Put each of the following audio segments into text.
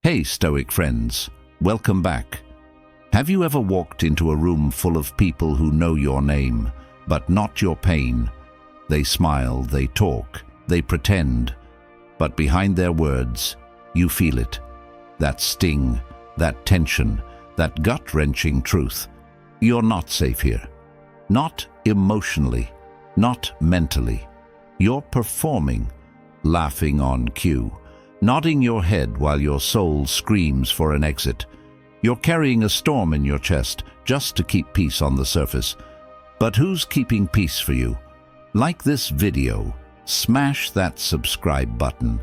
Hey, Stoic friends, welcome back. Have you ever walked into a room full of people who know your name, but not your pain? They smile, they talk, they pretend, but behind their words, you feel it. That sting, that tension, that gut-wrenching truth. You're not safe here. Not emotionally, not mentally. You're performing, laughing on cue, nodding your head while your soul screams for an exit. You're carrying a storm in your chest just to keep peace on the surface. But who's keeping peace for you? Like this video, smash that subscribe button.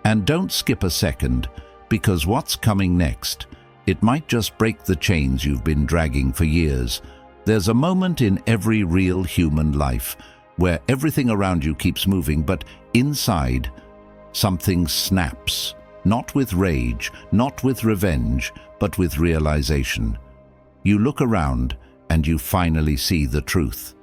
And don't skip a second, because what's coming next, it might just break the chains you've been dragging for years. There's a moment in every real human life where everything around you keeps moving, but inside, something snaps. Not with rage, not with revenge, but with realization. You look around and you finally see the truth.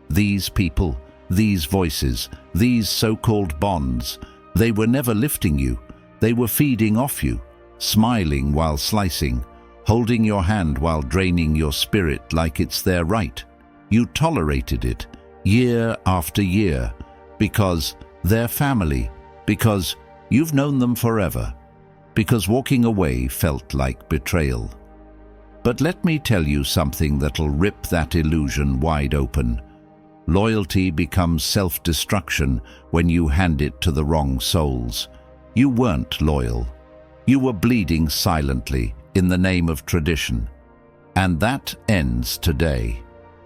These people, these voices, these so-called bonds, they were never lifting you. They were feeding off you, smiling while slicing, holding your hand while draining your spirit like it's their right. You tolerated it, year after year, because they're family, because you've known them forever, because walking away felt like betrayal. But let me tell you something that'll rip that illusion wide open. Loyalty becomes self-destruction when you hand it to the wrong souls. You weren't loyal. You were bleeding silently in the name of tradition. And that ends today.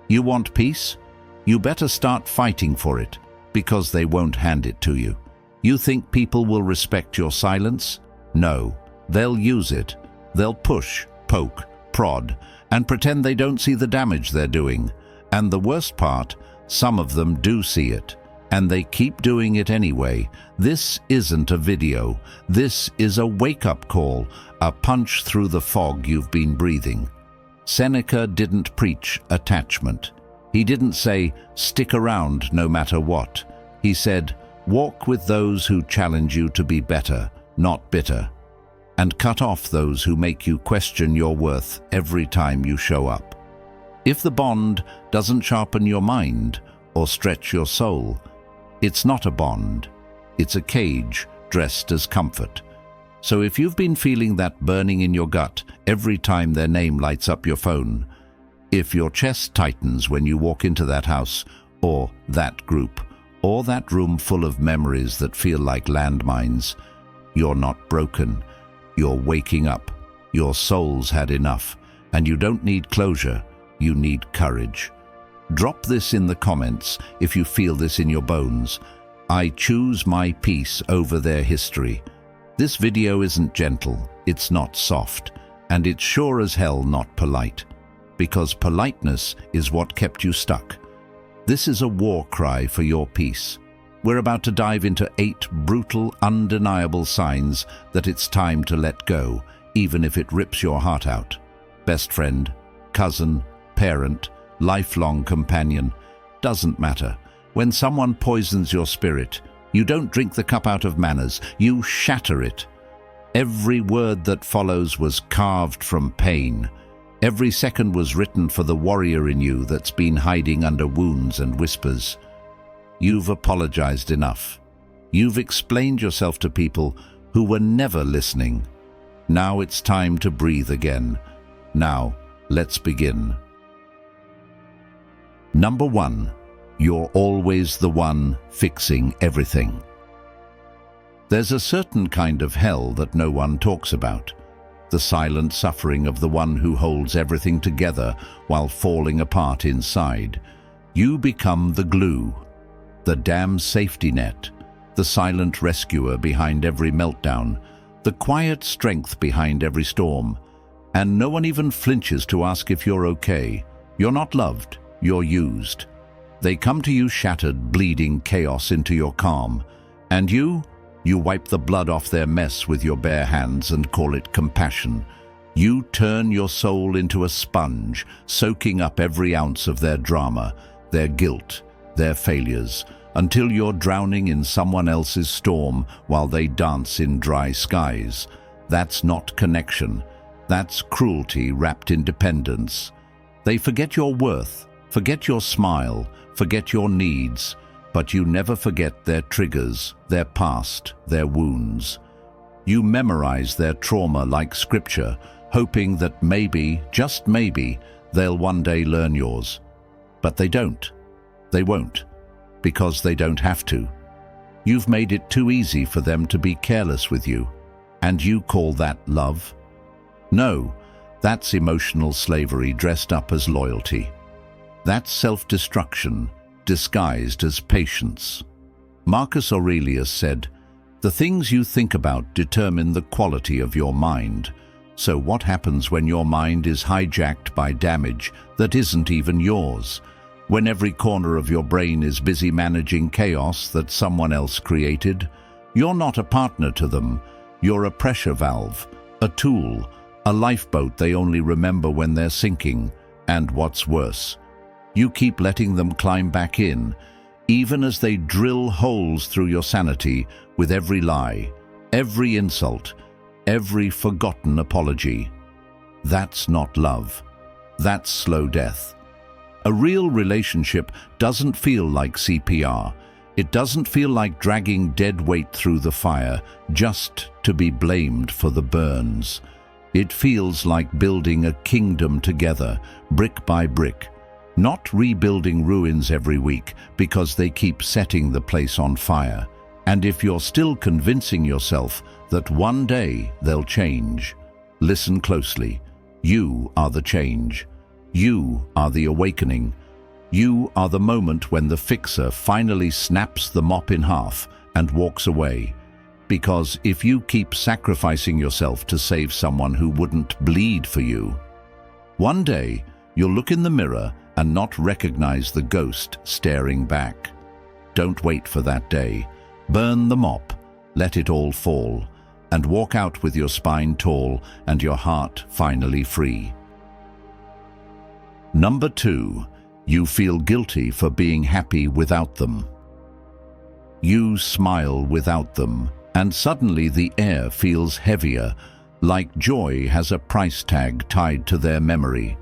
You want peace? You better start fighting for it, because they won't hand it to you. You think people will respect your silence? No, they'll use it. They'll push, poke, prod, and pretend they don't see the damage they're doing. And the worst part, some of them do see it, and they keep doing it anyway. This isn't a video. This is a wake-up call, a punch through the fog you've been breathing. Seneca didn't preach attachment. He didn't say, stick around no matter what. He said, walk with those who challenge you to be better, not bitter, and cut off those who make you question your worth every time you show up. If the bond doesn't sharpen your mind or stretch your soul, it's not a bond. It's a cage dressed as comfort. So if you've been feeling that burning in your gut every time their name lights up your phone, if your chest tightens when you walk into that house, or that group, or that room full of memories that feel like landmines, you're not broken. You're waking up. Your soul's had enough, and you don't need closure. You need courage. Drop this in the comments if you feel this in your bones. I choose my peace over their history. This video isn't gentle, it's not soft, and it's sure as hell not polite. Because politeness is what kept you stuck. This is a war cry for your peace. We're about to dive into 8 brutal, undeniable signs that it's time to let go, even if it rips your heart out. Best friend, cousin, parent, lifelong companion, doesn't matter. When someone poisons your spirit, you don't drink the cup out of manners, you shatter it. Every word that follows was carved from pain. Every second was written for the warrior in you that's been hiding under wounds and whispers. You've apologized enough. You've explained yourself to people who were never listening. Now it's time to breathe again. Now, let's begin. Number 1. You're always the one fixing everything. There's a certain kind of hell that no one talks about. The silent suffering of the one who holds everything together while falling apart inside. You become the glue, the damn safety net, the silent rescuer behind every meltdown, the quiet strength behind every storm. And no one even flinches to ask if you're okay. You're not loved, you're used. They come to you shattered, bleeding chaos into your calm. And you wipe the blood off their mess with your bare hands and call it compassion. You turn your soul into a sponge, soaking up every ounce of their drama, their guilt, their failures, until you're drowning in someone else's storm while they dance in dry skies. That's not connection. That's cruelty wrapped in dependence. They forget your worth, forget your smile, forget your needs, but you never forget their triggers, their past, their wounds. You memorize their trauma like scripture, hoping that maybe, just maybe, they'll one day learn yours. But they don't. They won't. Because they don't have to. You've made it too easy for them to be careless with you. And you call that love? No, that's emotional slavery dressed up as loyalty. That's self-destruction disguised as patience. Marcus Aurelius said, "The things you think about determine the quality of your mind." So what happens when your mind is hijacked by damage that isn't even yours? When every corner of your brain is busy managing chaos that someone else created? You're not a partner to them. You're a pressure valve, a tool, a lifeboat they only remember when they're sinking. And what's worse, you keep letting them climb back in, even as they drill holes through your sanity with every lie, every insult, every forgotten apology. That's not love. That's slow death. A real relationship doesn't feel like CPR. It doesn't feel like dragging dead weight through the fire just to be blamed for the burns. It feels like building a kingdom together, brick by brick, not rebuilding ruins every week because they keep setting the place on fire. And if you're still convincing yourself that one day they'll change, listen closely. You are the change. You are the awakening. You are the moment when the fixer finally snaps the mop in half and walks away. Because if you keep sacrificing yourself to save someone who wouldn't bleed for you, one day you'll look in the mirror and not recognize the ghost staring back. Don't wait for that day. Burn the mop, let it all fall, and walk out with your spine tall and your heart finally free. Number 2, you feel guilty for being happy without them. You smile without them, and suddenly the air feels heavier, like joy has a price tag tied to their memory.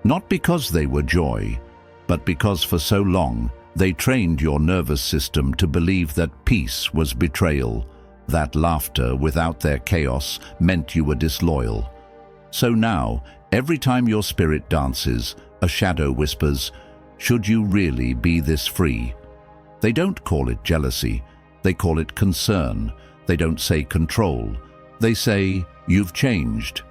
Not because they were joy, but because for so long they trained your nervous system to believe that peace was betrayal, that laughter without their chaos meant you were disloyal. So now, every time your spirit dances, a shadow whispers, "Should you really be this free?" They don't call it jealousy, they call it concern. They don't say control, they say, "You've changed."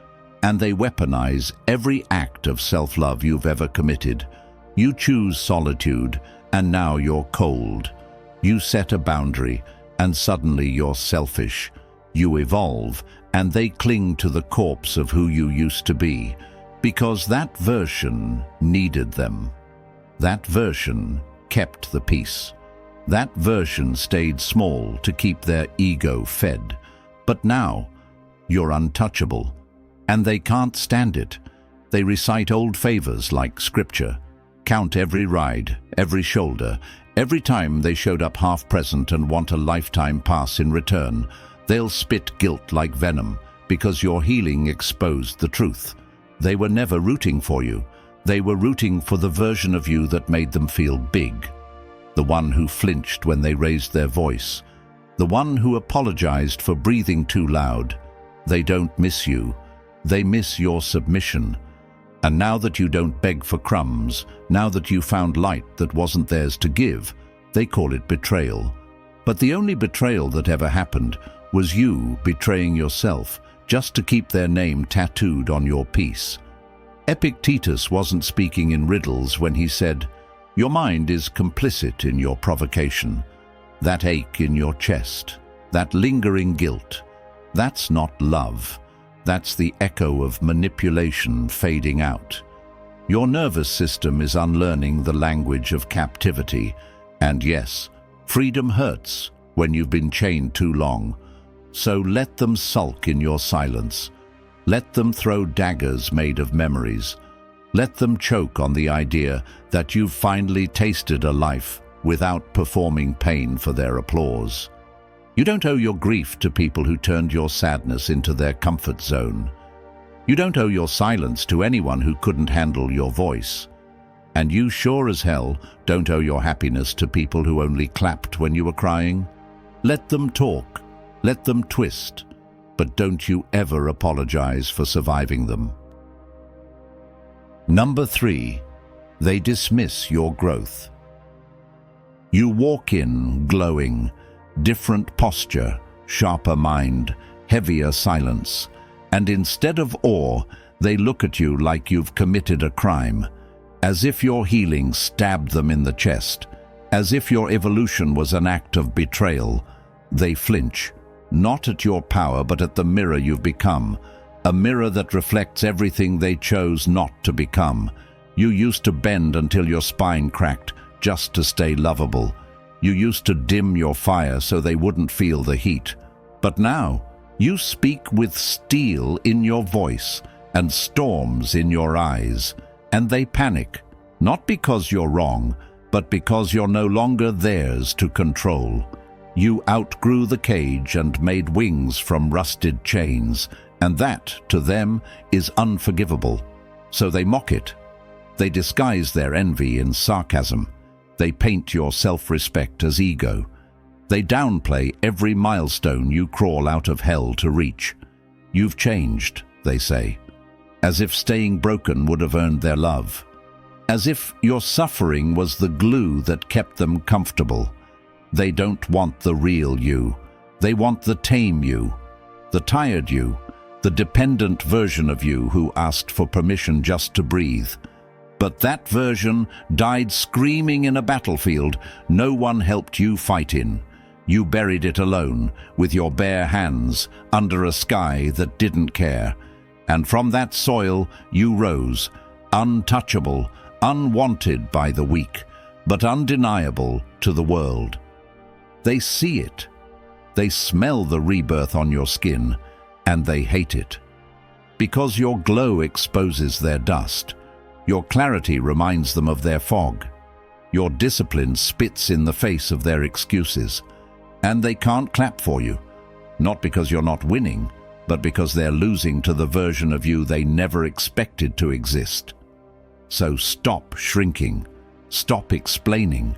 And they weaponize every act of self-love you've ever committed. You choose solitude, and now you're cold. You set a boundary, and suddenly you're selfish. You evolve, and they cling to the corpse of who you used to be, because that version needed them. That version kept the peace. That version stayed small to keep their ego fed. But now, you're untouchable. And they can't stand it. They recite old favors like scripture, count every ride, every shoulder. Every time they showed up half-present and want a lifetime pass in return, they'll spit guilt like venom because your healing exposed the truth. They were never rooting for you. They were rooting for the version of you that made them feel big. The one who flinched when they raised their voice. The one who apologized for breathing too loud. They don't miss you. They miss your submission. And now that you don't beg for crumbs, now that you found light that wasn't theirs to give, they call it betrayal. But the only betrayal that ever happened was you betraying yourself just to keep their name tattooed on your peace. Epictetus wasn't speaking in riddles when he said, "Your mind is complicit in your provocation." That ache in your chest, that lingering guilt, that's not love. That's the echo of manipulation fading out. Your nervous system is unlearning the language of captivity. And yes, freedom hurts when you've been chained too long. So let them sulk in your silence. Let them throw daggers made of memories. Let them choke on the idea that you've finally tasted a life without performing pain for their applause. You don't owe your grief to people who turned your sadness into their comfort zone. You don't owe your silence to anyone who couldn't handle your voice. And you sure as hell don't owe your happiness to people who only clapped when you were crying. Let them talk, let them twist, but don't you ever apologize for surviving them. Number 3, they dismiss your growth. You walk in glowing, different posture, sharper mind, heavier silence, and instead of awe, they look at you like you've committed a crime, as if your healing stabbed them in the chest, as if your evolution was an act of betrayal. They flinch, not at your power but at the mirror you've become, a mirror that reflects everything they chose not to become. You used to bend until your spine cracked, just to stay lovable. You used to dim your fire so they wouldn't feel the heat. But now, you speak with steel in your voice and storms in your eyes, and they panic, not because you're wrong, but because you're no longer theirs to control. You outgrew the cage and made wings from rusted chains, and that, to them, is unforgivable. So they mock it. They disguise their envy in sarcasm. They paint your self-respect as ego. They downplay every milestone you crawl out of hell to reach. You've changed, they say, as if staying broken would have earned their love. As if your suffering was the glue that kept them comfortable. They don't want the real you. They want the tame you, the tired you, the dependent version of you who asked for permission just to breathe. But that version died screaming in a battlefield no one helped you fight in. You buried it alone, with your bare hands, under a sky that didn't care. And from that soil you rose, untouchable, unwanted by the weak, but undeniable to the world. They see it. They smell the rebirth on your skin, and they hate it. Because your glow exposes their dust. Your clarity reminds them of their fog. Your discipline spits in the face of their excuses. And they can't clap for you, not because you're not winning, but because they're losing to the version of you they never expected to exist. So stop shrinking, stop explaining,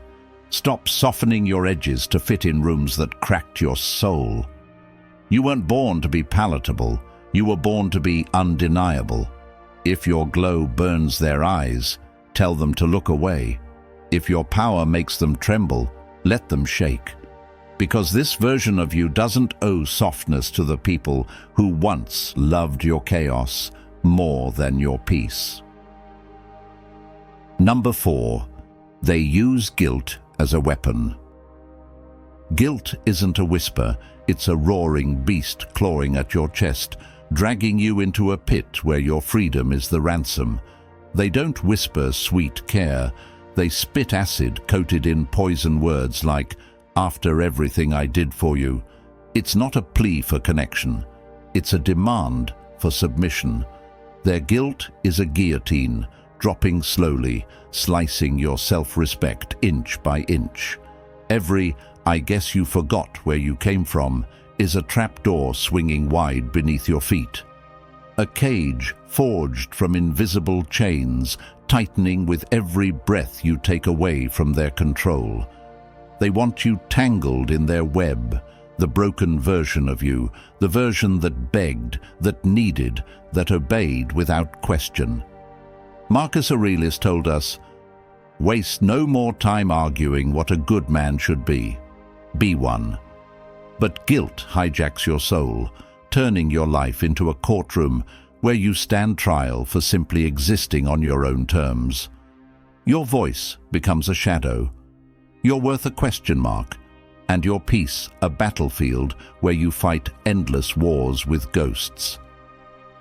stop softening your edges to fit in rooms that cracked your soul. You weren't born to be palatable, you were born to be undeniable. If your glow burns their eyes, tell them to look away. If your power makes them tremble, let them shake. Because this version of you doesn't owe softness to the people who once loved your chaos more than your peace. Number 4, they use guilt as a weapon. Guilt isn't a whisper, it's a roaring beast clawing at your chest, dragging you into a pit where your freedom is the ransom. They don't whisper sweet care, they spit acid coated in poison words like, "After everything I did for you." It's not a plea for connection. It's a demand for submission. Their guilt is a guillotine, dropping slowly, slicing your self-respect inch by inch. Every "I guess you forgot where you came from" is a trapdoor swinging wide beneath your feet. A cage forged from invisible chains, tightening with every breath you take away from their control. They want you tangled in their web, the broken version of you, the version that begged, that needed, that obeyed without question. Marcus Aurelius told us, "Waste no more time arguing what a good man should be. Be one." But guilt hijacks your soul, turning your life into a courtroom where you stand trial for simply existing on your own terms. Your voice becomes a shadow, your worth a question mark, and your peace a battlefield where you fight endless wars with ghosts.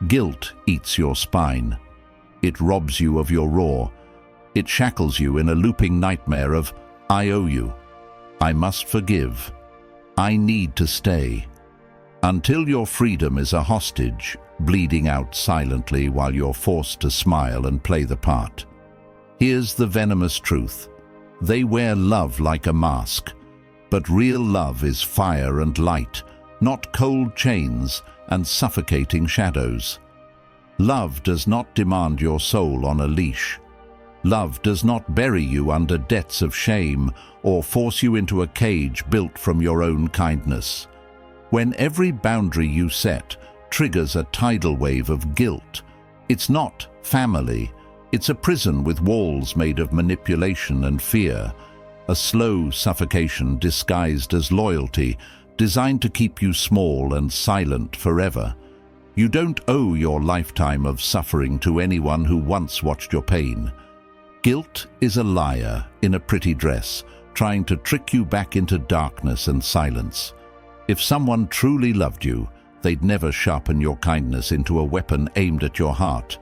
Guilt eats your spine. It robs you of your roar. It shackles you in a looping nightmare of, "I owe you. I must forgive. I need to stay." Until your freedom is a hostage, bleeding out silently while you're forced to smile and play the part. Here's the venomous truth. They wear love like a mask. But real love is fire and light, not cold chains and suffocating shadows. Love does not demand your soul on a leash. Love does not bury you under debts of shame or force you into a cage built from your own kindness. When every boundary you set triggers a tidal wave of guilt, it's not family, it's a prison with walls made of manipulation and fear, a slow suffocation disguised as loyalty, designed to keep you small and silent forever. You don't owe your lifetime of suffering to anyone who once watched your pain. Guilt is a liar in a pretty dress, trying to trick you back into darkness and silence. If someone truly loved you, they'd never sharpen your kindness into a weapon aimed at your heart.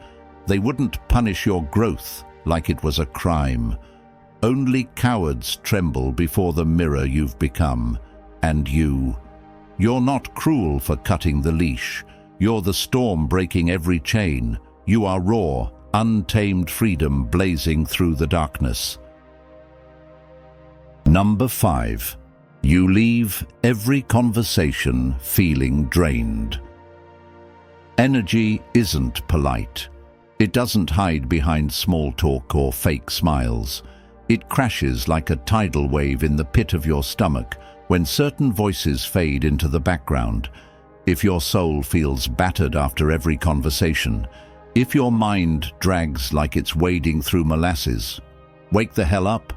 They wouldn't punish your growth like it was a crime. Only cowards tremble before the mirror you've become. And you're not cruel for cutting the leash. You're the storm breaking every chain. You are raw, untamed freedom blazing through the darkness. Number 5. You leave every conversation feeling drained. Energy isn't polite. It doesn't hide behind small talk or fake smiles. It crashes like a tidal wave in the pit of your stomach when certain voices fade into the background. If your soul feels battered after every conversation, if your mind drags like it's wading through molasses, wake the hell up.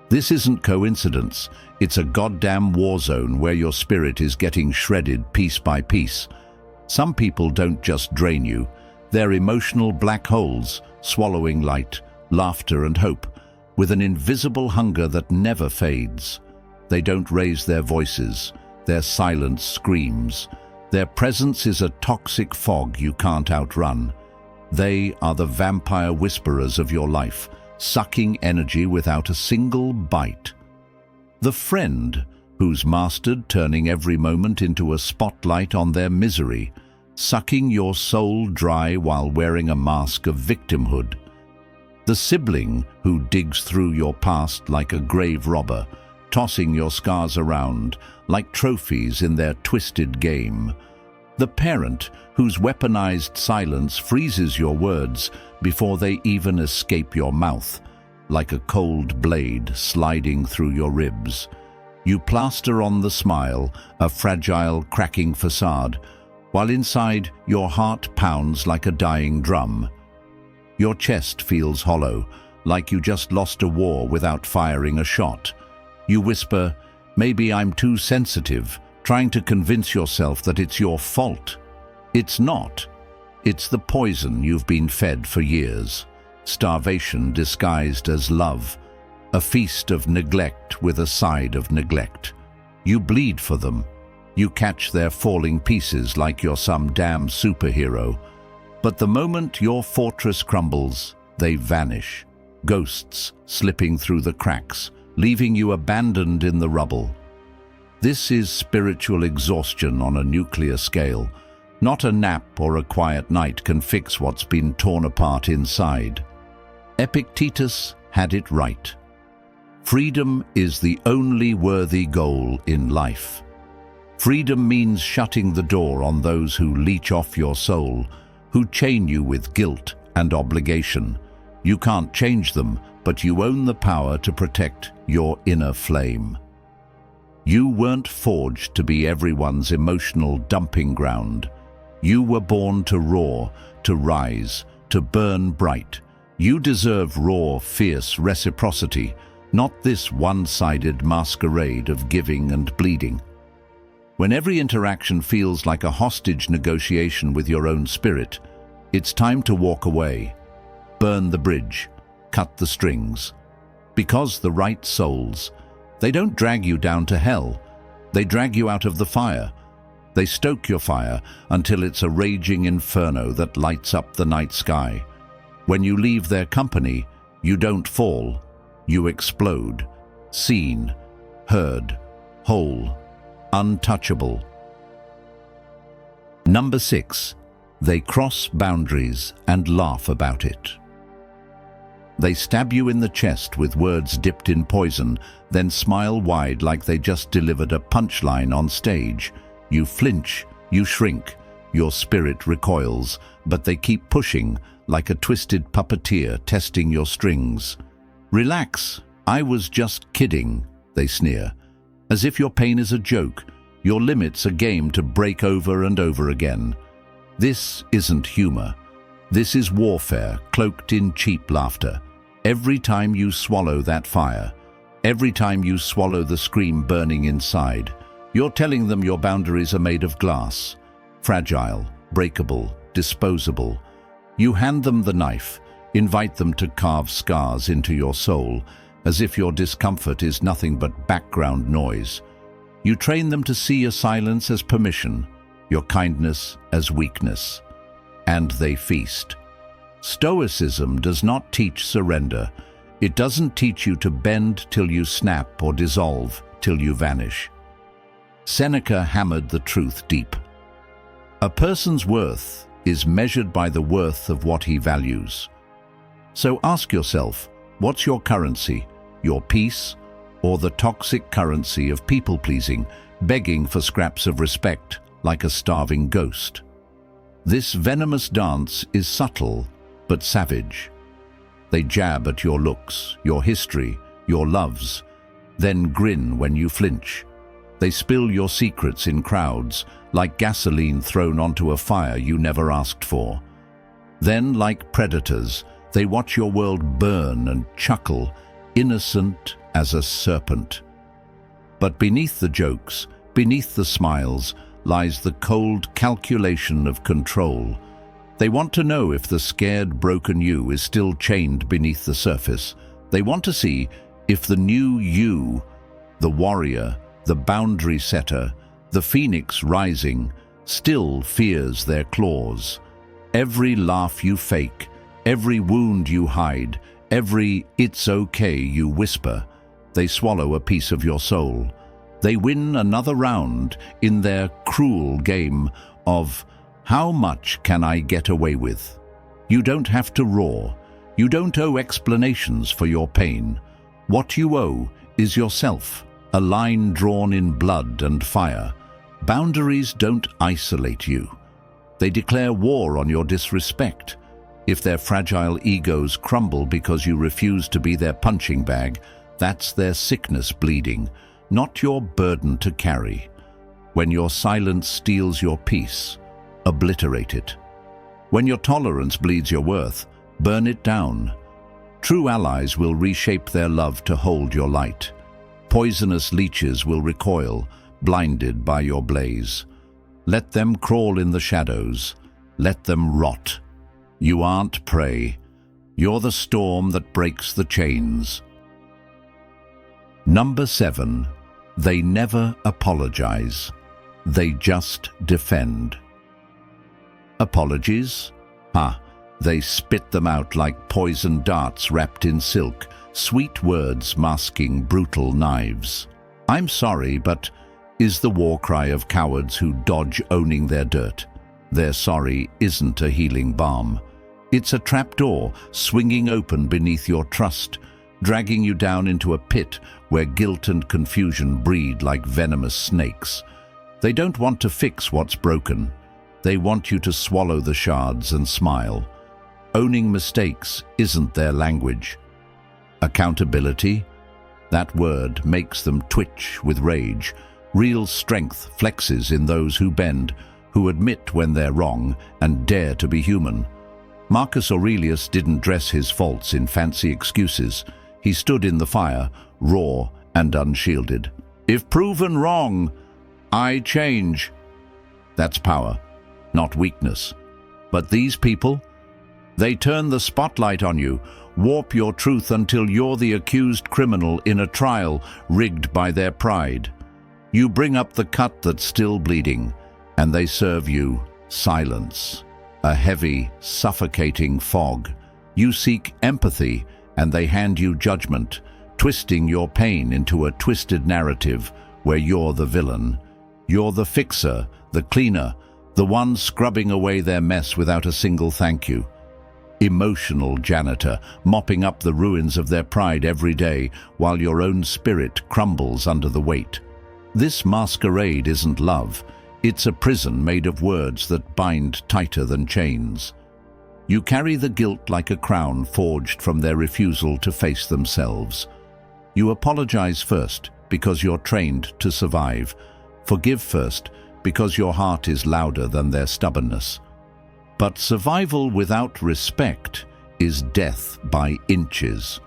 This isn't coincidence. It's a goddamn war zone where your spirit is getting shredded piece by piece. Some people don't just drain you. They're emotional black holes, swallowing light, laughter and hope, with an invisible hunger that never fades. They don't raise their voices. Their silence screams. Their presence is a toxic fog you can't outrun. They are the vampire whisperers of your life, sucking energy without a single bite. The friend who's mastered turning every moment into a spotlight on their misery, sucking your soul dry while wearing a mask of victimhood. The sibling who digs through your past like a grave robber, tossing your scars around like trophies in their twisted game. The parent whose weaponized silence freezes your words before they even escape your mouth, like a cold blade sliding through your ribs. You plaster on the smile, a fragile, cracking facade, while inside your heart pounds like a dying drum. Your chest feels hollow, like you just lost a war without firing a shot. You whisper, "Maybe I'm too sensitive," trying to convince yourself that it's your fault. It's not. It's the poison you've been fed for years. Starvation disguised as love. A feast of neglect with a side of neglect. You bleed for them. You catch their falling pieces like you're some damn superhero. But the moment your fortress crumbles, they vanish. Ghosts slipping through the cracks, leaving you abandoned in the rubble. This is spiritual exhaustion on a nuclear scale. Not a nap or a quiet night can fix what's been torn apart inside. Epictetus had it right. Freedom is the only worthy goal in life. Freedom means shutting the door on those who leech off your soul, who chain you with guilt and obligation. You can't change them, but you own the power to protect your inner flame. You weren't forged to be everyone's emotional dumping ground. You were born to roar, to rise, to burn bright. You deserve raw, fierce reciprocity, not this one-sided masquerade of giving and bleeding. When every interaction feels like a hostage negotiation with your own spirit, it's time to walk away. Burn the bridge, cut the strings. Because the right souls, they don't drag you down to hell. They drag you out of the fire. They stoke your fire until it's a raging inferno that lights up the night sky. When you leave their company, you don't fall. You explode. Seen, heard, whole, untouchable. Number 6. They cross boundaries and laugh about it. They stab you in the chest with words dipped in poison, then smile wide like they just delivered a punchline on stage. You flinch, you shrink, your spirit recoils, but they keep pushing, like a twisted puppeteer testing your strings. Relax, I was just kidding, they sneer, as if your pain is a joke, your limits a game to break over and over again. This isn't humor. This is warfare cloaked in cheap laughter. Every time you swallow that fire, every time you swallow the scream burning inside, you're telling them your boundaries are made of glass, fragile, breakable, disposable. You hand them the knife, invite them to carve scars into your soul, as if your discomfort is nothing but background noise. You train them to see your silence as permission, your kindness as weakness. And they feast. Stoicism does not teach surrender. It doesn't teach you to bend till you snap or dissolve till you vanish. Seneca hammered the truth deep. A person's worth is measured by the worth of what he values. So ask yourself, what's your currency? Your peace, or the toxic currency of people-pleasing, begging for scraps of respect like a starving ghost? This venomous dance is subtle but savage. They jab at your looks, your history, your loves, then grin when you flinch. They spill your secrets in crowds, like gasoline thrown onto a fire you never asked for. Then, like predators, they watch your world burn and chuckle, innocent as a serpent. But beneath the jokes, beneath the smiles, lies the cold calculation of control. They want to know if the scared, broken you is still chained beneath the surface. They want to see if the new you, the warrior, the boundary setter, the phoenix rising, still fears their claws. Every laugh you fake, every wound you hide, every "it's okay" you whisper, they swallow a piece of your soul. They win another round in their cruel game of how much can I get away with? You don't have to roar. You don't owe explanations for your pain. What you owe is yourself, a line drawn in blood and fire. Boundaries don't isolate you. They declare war on your disrespect. If their fragile egos crumble because you refuse to be their punching bag, that's their sickness bleeding, not your burden to carry. When your silence steals your peace, obliterate it. When your tolerance bleeds your worth, burn it down. True allies will reshape their love to hold your light. Poisonous leeches will recoil, blinded by your blaze. Let them crawl in the shadows. Let them rot. You aren't prey. You're the storm that breaks the chains. Number 7. They never apologize. They just defend. Apologies? They spit them out like poison darts wrapped in silk, sweet words masking brutal knives. I'm sorry, but is the war cry of cowards who dodge owning their dirt. Their sorry isn't a healing balm. It's a trapdoor swinging open beneath your trust, dragging you down into a pit where guilt and confusion breed like venomous snakes. They don't want to fix what's broken. They want you to swallow the shards and smile. Owning mistakes isn't their language. Accountability? That word makes them twitch with rage. Real strength flexes in those who bend, who admit when they're wrong and dare to be human. Marcus Aurelius didn't dress his faults in fancy excuses. He stood in the fire, raw and unshielded. If proven wrong, I change. That's power, not weakness. But these people, they turn the spotlight on you, warp your truth until you're the accused criminal in a trial rigged by their pride. You bring up the cut that's still bleeding, and they serve you silence, a heavy, suffocating fog. You seek empathy, and they hand you judgment, twisting your pain into a twisted narrative where you're the villain. You're the fixer, the cleaner, the one scrubbing away their mess without a single thank you. emotional janitor, mopping up the ruins of their pride every day while your own spirit crumbles under the weight. This masquerade isn't love. It's a prison made of words that bind tighter than chains. You carry the guilt like a crown forged from their refusal to face themselves. You apologize first because you're trained to survive. Forgive first because your heart is louder than their stubbornness. But survival without respect is death by inches.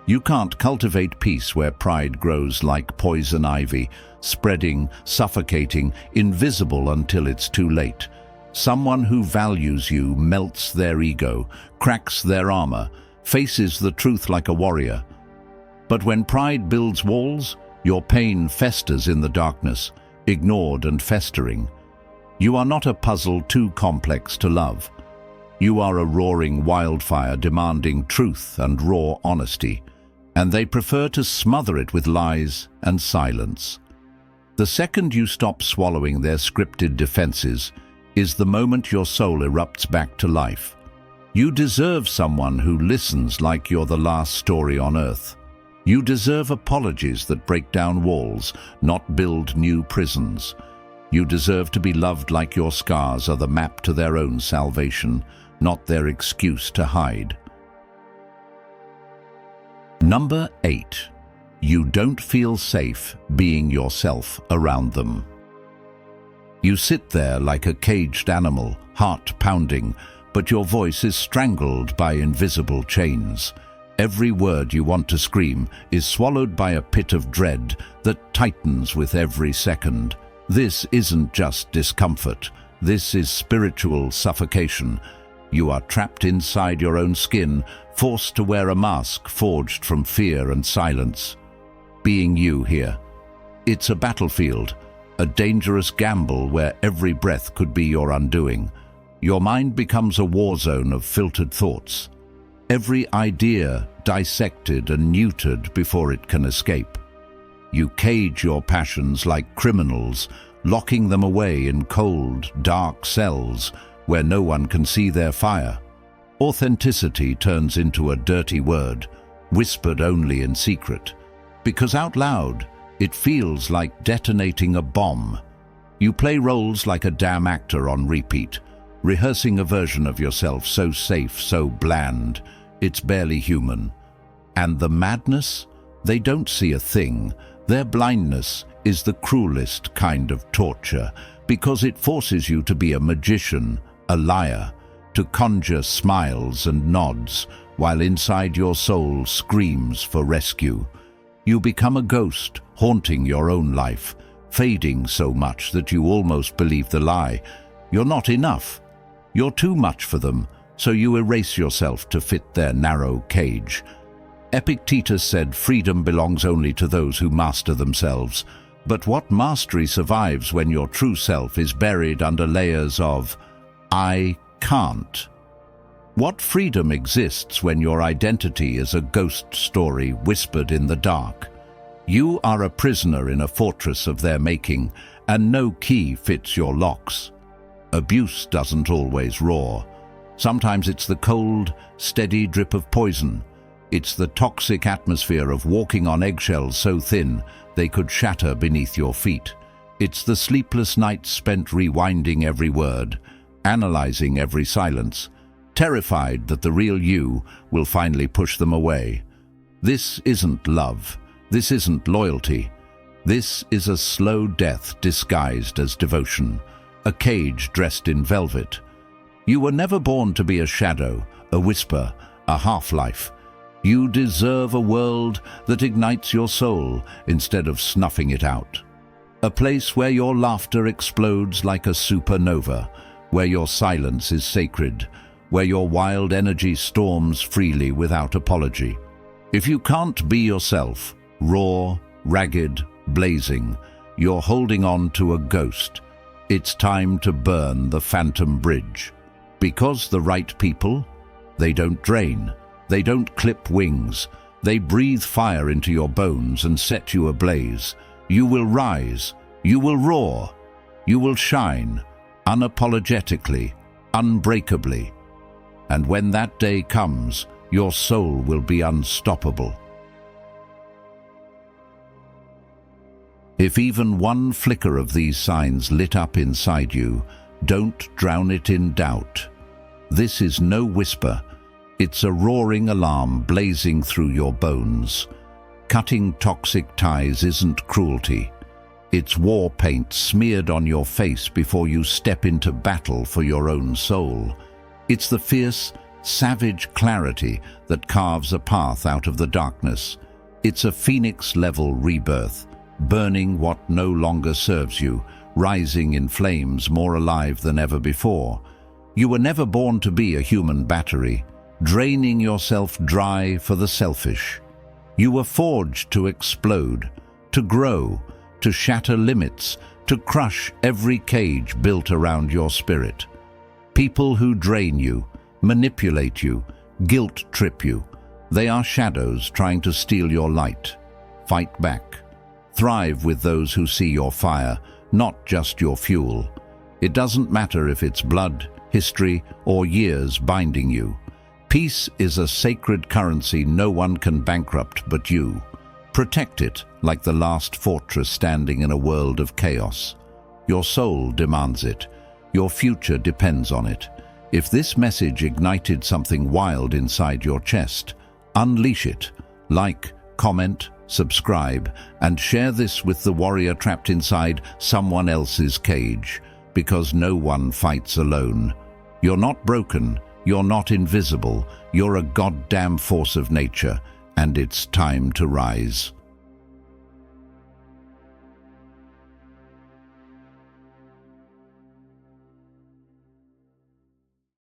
You can't cultivate peace where pride grows like poison ivy, spreading, suffocating, invisible until it's too late. Someone who values you melts their ego, cracks their armor, faces the truth like a warrior. But when pride builds walls, your pain festers in the darkness, ignored and festering. You are not a puzzle too complex to love. You are a roaring wildfire demanding truth and raw honesty, and they prefer to smother it with lies and silence. The second you stop swallowing their scripted defenses is the moment your soul erupts back to life. You deserve someone who listens like you're the last story on earth. You deserve apologies that break down walls, not build new prisons. You deserve to be loved like your scars are the map to their own salvation, not their excuse to hide. Number 8. You don't feel safe being yourself around them. You sit there like a caged animal, heart pounding, but your voice is strangled by invisible chains. Every word you want to scream is swallowed by a pit of dread that tightens with every second. This isn't just discomfort. This is spiritual suffocation. You are trapped inside your own skin, forced to wear a mask forged from fear and silence. Being you here. It's a battlefield, a dangerous gamble where every breath could be your undoing. Your mind becomes a war zone of filtered thoughts. Every idea dissected and neutered before it can escape. You cage your passions like criminals, locking them away in cold, dark cells where no one can see their fire. Authenticity turns into a dirty word, whispered only in secret. Because out loud, it feels like detonating a bomb. You play roles like a damn actor on repeat, rehearsing a version of yourself so safe, so bland, it's barely human. And the madness? They don't see a thing. Their blindness is the cruelest kind of torture, because it forces you to be a magician, a liar, to conjure smiles and nods, while inside your soul screams for rescue. You become a ghost, haunting your own life, fading so much that you almost believe the lie. You're not enough. You're too much for them, so you erase yourself to fit their narrow cage. Epictetus said freedom belongs only to those who master themselves. But what mastery survives when your true self is buried under layers of "I can't"? What freedom exists when your identity is a ghost story whispered in the dark? You are a prisoner in a fortress of their making, and no key fits your locks. Abuse doesn't always roar. Sometimes it's the cold, steady drip of poison. It's the toxic atmosphere of walking on eggshells so thin they could shatter beneath your feet. It's the sleepless nights spent rewinding every word, analyzing every silence, terrified that the real you will finally push them away. This isn't love. This isn't loyalty. This is a slow death disguised as devotion, a cage dressed in velvet. You were never born to be a shadow, a whisper, a half-life. You deserve a world that ignites your soul instead of snuffing it out. A place where your laughter explodes like a supernova, where your silence is sacred, where your wild energy storms freely without apology. If you can't be yourself, raw, ragged, blazing, you're holding on to a ghost. It's time to burn the phantom bridge. Because the right people, they don't drain, they don't clip wings, they breathe fire into your bones and set you ablaze. You will rise, you will roar, you will shine, unapologetically, unbreakably. And when that day comes, your soul will be unstoppable. If even one flicker of these signs lit up inside you, don't drown it in doubt. This is no whisper. It's a roaring alarm blazing through your bones. Cutting toxic ties isn't cruelty. It's war paint smeared on your face before you step into battle for your own soul. It's the fierce, savage clarity that carves a path out of the darkness. It's a phoenix-level rebirth, burning what no longer serves you, rising in flames more alive than ever before. You were never born to be a human battery, draining yourself dry for the selfish. You were forged to explode, to grow, to shatter limits, to crush every cage built around your spirit. People who drain you, manipulate you, guilt-trip you. They are shadows trying to steal your light. Fight back. Thrive with those who see your fire, not just your fuel. It doesn't matter if it's blood, history, or years binding you. Peace is a sacred currency no one can bankrupt but you. Protect it like the last fortress standing in a world of chaos. Your soul demands it. Your future depends on it. If this message ignited something wild inside your chest, unleash it. Like, comment, subscribe, and share this with the warrior trapped inside someone else's cage, because no one fights alone. You're not broken, you're not invisible, you're a goddamn force of nature, and it's time to rise.